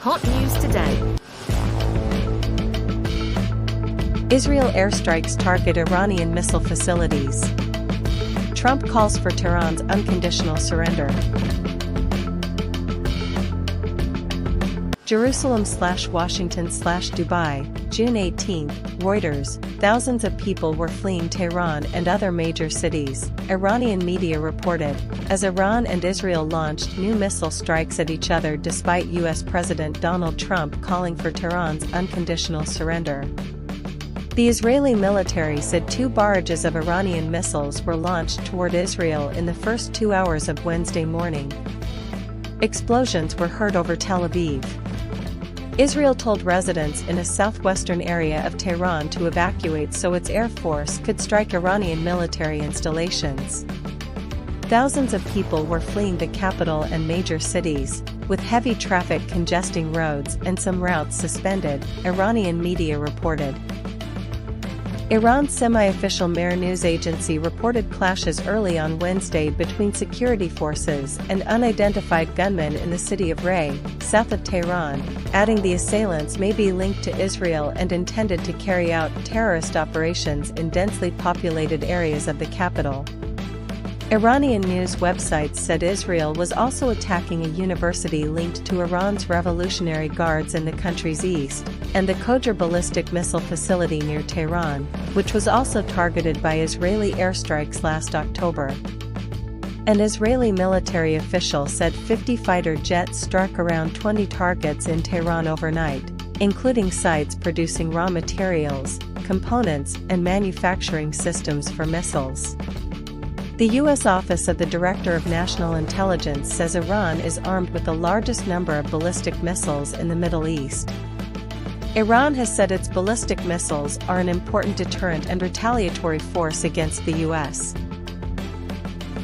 Hot news today. Israel airstrikes target Iranian missile facilities. Trump calls for Tehran's unconditional surrender. Jerusalem/Washington/Dubai, June 18, Reuters. Thousands of people were fleeing Tehran and other major cities, Iranian media reported, as Iran and Israel launched new missile strikes at each other despite U.S. President Donald Trump calling for Tehran's unconditional surrender. The Israeli military said 2 barrages of Iranian missiles were launched toward Israel in the first 2 hours of Wednesday morning. Explosions were heard over Tel Aviv. Israel told residents in a southwestern area of Tehran to evacuate so its air force could strike Iranian military installations. Thousands of people were fleeing the capital and major cities, with heavy traffic congesting roads and some routes suspended, Iranian media reported. Iran's semi-official Mehr news agency reported clashes early on Wednesday between security forces and unidentified gunmen in the city of Ray, south of Tehran, adding the assailants may be linked to Israel and intended to carry out terrorist operations in densely populated areas of the capital. Iranian news websites said Israel was also attacking a university linked to Iran's Revolutionary Guards in the country's east, and the Khojar ballistic missile facility near Tehran, which was also targeted by Israeli airstrikes last October. An Israeli military official said 50 fighter jets struck around 20 targets in Tehran overnight, including sites producing raw materials, components, and manufacturing systems for missiles. The U.S. Office of the Director of National Intelligence says Iran is armed with the largest number of ballistic missiles in the Middle East. Iran has said its ballistic missiles are an important deterrent and retaliatory force against the U.S.,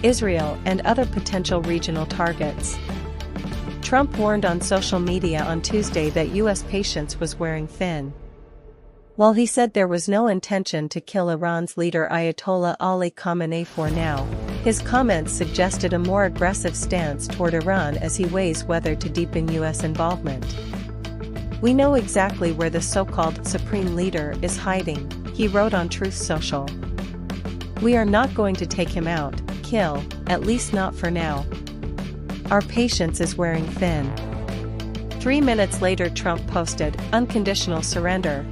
Israel, and other potential regional targets. Trump warned on social media on Tuesday that U.S. patience was wearing thin. While he said there was no intention to kill Iran's leader Ayatollah Ali Khamenei for now, his comments suggested a more aggressive stance toward Iran as he weighs whether to deepen U.S. involvement. "We know exactly where the so-called supreme leader is hiding," he wrote on Truth Social. "We are not going to take him out, kill, at least not for now. Our patience is wearing thin." 3 minutes later Trump posted, "Unconditional surrender."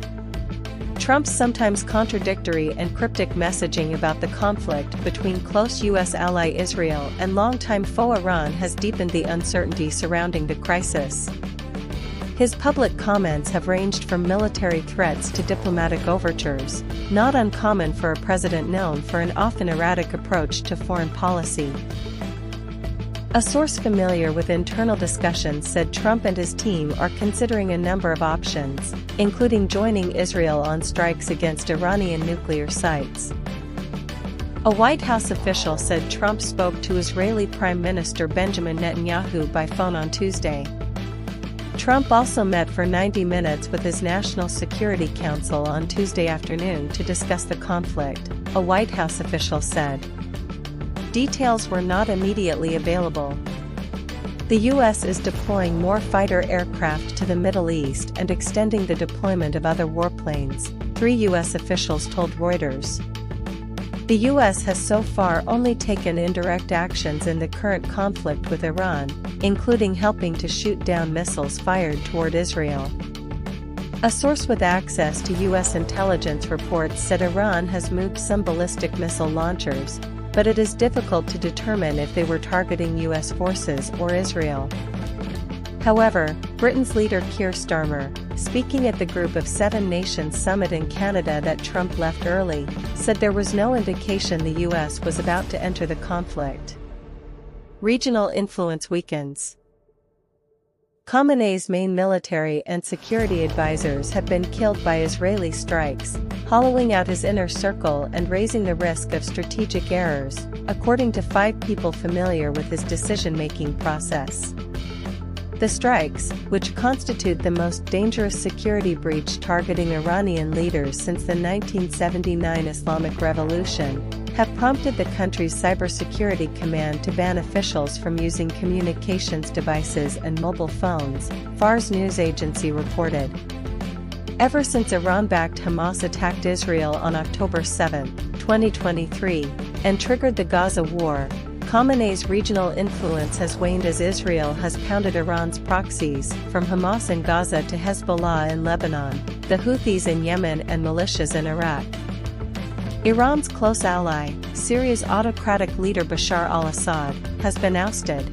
Trump's sometimes contradictory and cryptic messaging about the conflict between close U.S. ally Israel and longtime foe Iran has deepened the uncertainty surrounding the crisis. His public comments have ranged from military threats to diplomatic overtures, not uncommon for a president known for an often erratic approach to foreign policy. A source familiar with internal discussions said Trump and his team are considering a number of options, including joining Israel on strikes against Iranian nuclear sites. A White House official said Trump spoke to Israeli Prime Minister Benjamin Netanyahu by phone on Tuesday. Trump also met for 90 minutes with his National Security Council on Tuesday afternoon to discuss the conflict, a White House official said. Details were not immediately available. The U.S. is deploying more fighter aircraft to the Middle East and extending the deployment of other warplanes, 3 U.S. officials told Reuters. The U.S. has so far only taken indirect actions in the current conflict with Iran, including helping to shoot down missiles fired toward Israel. A source with access to U.S. intelligence reports said Iran has moved some ballistic missile launchers, but it is difficult to determine if they were targeting U.S. forces or Israel. However, Britain's leader Keir Starmer, speaking at the Group of 7 Nations summit in Canada that Trump left early, said there was no indication the U.S. was about to enter the conflict. Regional influence weakens. Khamenei's main military and security advisors have been killed by Israeli strikes, hollowing out his inner circle and raising the risk of strategic errors, according to 5 people familiar with his decision-making process. The strikes, which constitute the most dangerous security breach targeting Iranian leaders since the 1979 Islamic Revolution, have prompted the country's cybersecurity command to ban officials from using communications devices and mobile phones, Fars news agency reported. Ever since Iran-backed Hamas attacked Israel on October 7, 2023, and triggered the Gaza war, Khamenei's regional influence has waned as Israel has pounded Iran's proxies, from Hamas in Gaza to Hezbollah in Lebanon, the Houthis in Yemen and militias in Iraq. Iran's close ally, Syria's autocratic leader Bashar al-Assad, has been ousted.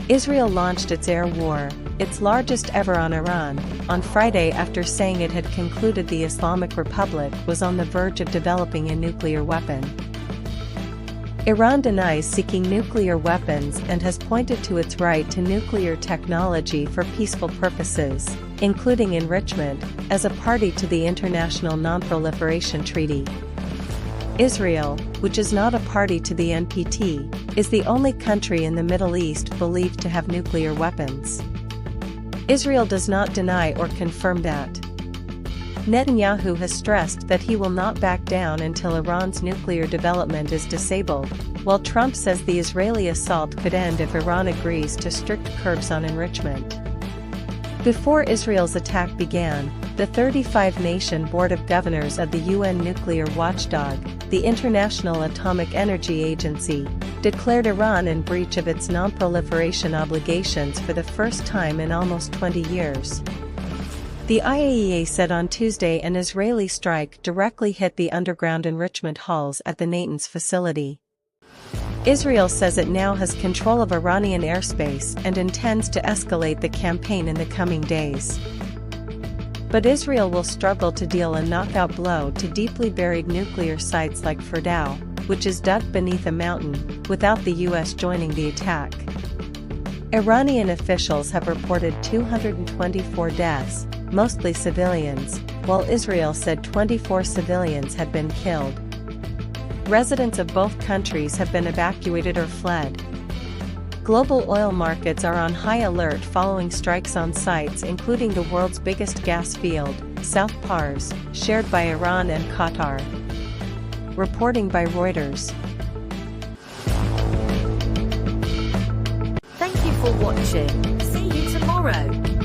Israel launched its air war, its largest ever on Iran, on Friday after saying it had concluded the Islamic Republic was on the verge of developing a nuclear weapon. Iran denies seeking nuclear weapons and has pointed to its right to nuclear technology for peaceful purposes, including enrichment, as a party to the International Non-Proliferation Treaty. Israel, which is not a party to the NPT, is the only country in the Middle East believed to have nuclear weapons. Israel does not deny or confirm that. Netanyahu has stressed that he will not back down until Iran's nuclear development is disabled, while Trump says the Israeli assault could end if Iran agrees to strict curbs on enrichment. Before Israel's attack began, the 35-nation Board of Governors of the UN nuclear watchdog, the International Atomic Energy Agency, declared Iran in breach of its non-proliferation obligations for the first time in almost 20 years. The IAEA said on Tuesday an Israeli strike directly hit the underground enrichment halls at the Natanz facility. Israel says it now has control of Iranian airspace and intends to escalate the campaign in the coming days. But Israel will struggle to deal a knockout blow to deeply buried nuclear sites like Fordow, which is dug beneath a mountain, without the US joining the attack. Iranian officials have reported 224 deaths, mostly civilians, while Israel said 24 civilians had been killed. Residents of both countries have been evacuated or fled. Global oil markets are on high alert following strikes on sites including the world's biggest gas field, South Pars, shared by Iran and Qatar. Reporting by Reuters. Thank you for watching. See you tomorrow.